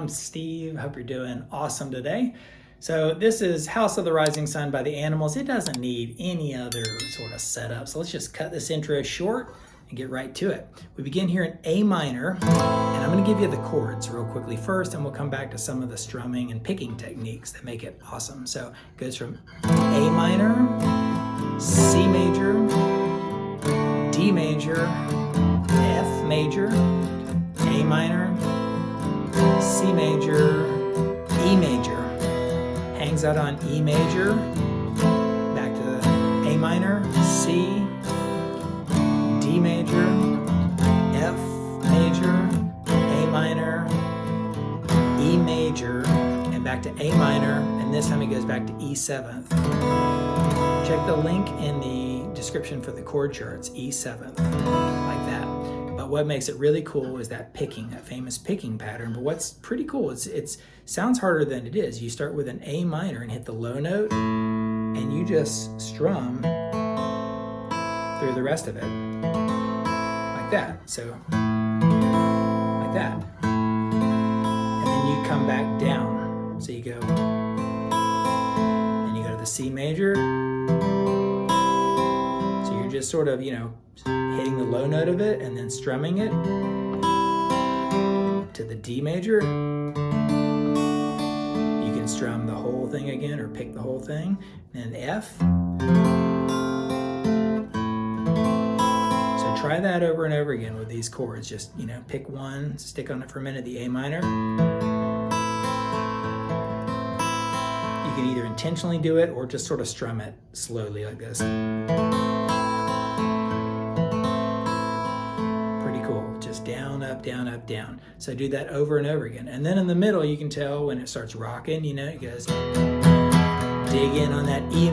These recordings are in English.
I'm Steve. Hope you're doing awesome today. So this is House of the Rising Sun by the Animals. It doesn't need any other sort of setup. So let's just cut this intro short and get right to it. We begin here in A minor, and I'm going to give you the chords real quickly first, and we'll come back to some of the strumming and picking techniques that make it awesome. So it goes from A minor, C major, D major, F major, A minor, C major, E major. Hangs out on E major, back to A minor, C, D major, F major, A minor, E major, and back to A minor, and this time it goes back to E7th. Check the link in the description for the chord charts, E7th, like that. But what makes it really cool is that picking, that famous picking pattern. But what's pretty cool, it sounds harder than it is. You start with an A minor and hit the low note, and you just strum through the rest of it, like that. So, like that. And then you come back down. So you go, and you go to the C major. So you're just sort of, hitting the low note of it and then strumming it to the D major. You can strum the whole thing again or pick the whole thing. And then F. So try that over and over again with these chords. Just, pick one, stick on it for a minute, the A minor. You can either intentionally do it or just sort of strum it slowly like this. Just down, up, down, up, down. So do that over and over again. And then in the middle, you can tell when it starts rocking, it goes dig in on that E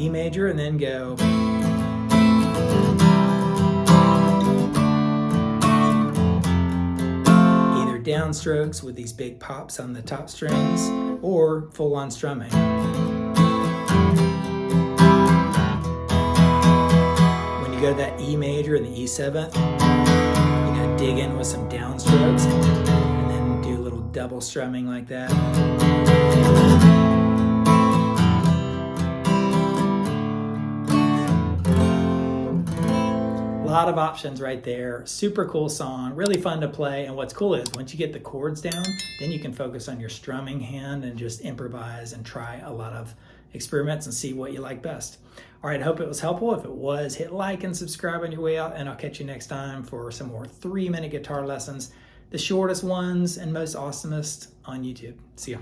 major and then go. Either downstrokes with these big pops on the top strings or full on strumming. When you go to that E major and the E7th, dig in with some downstrokes and then do a little double strumming like that. A lot of options right there. Super cool song, really fun to play. And what's cool is once you get the chords down, then you can focus on your strumming hand and just improvise and try a lot of experiments and see what you like best. All right, I hope it was helpful. If it was, hit like and subscribe on your way out, and I'll catch you next time for some more 3-minute guitar lessons, the shortest ones and most awesomest on YouTube. See ya.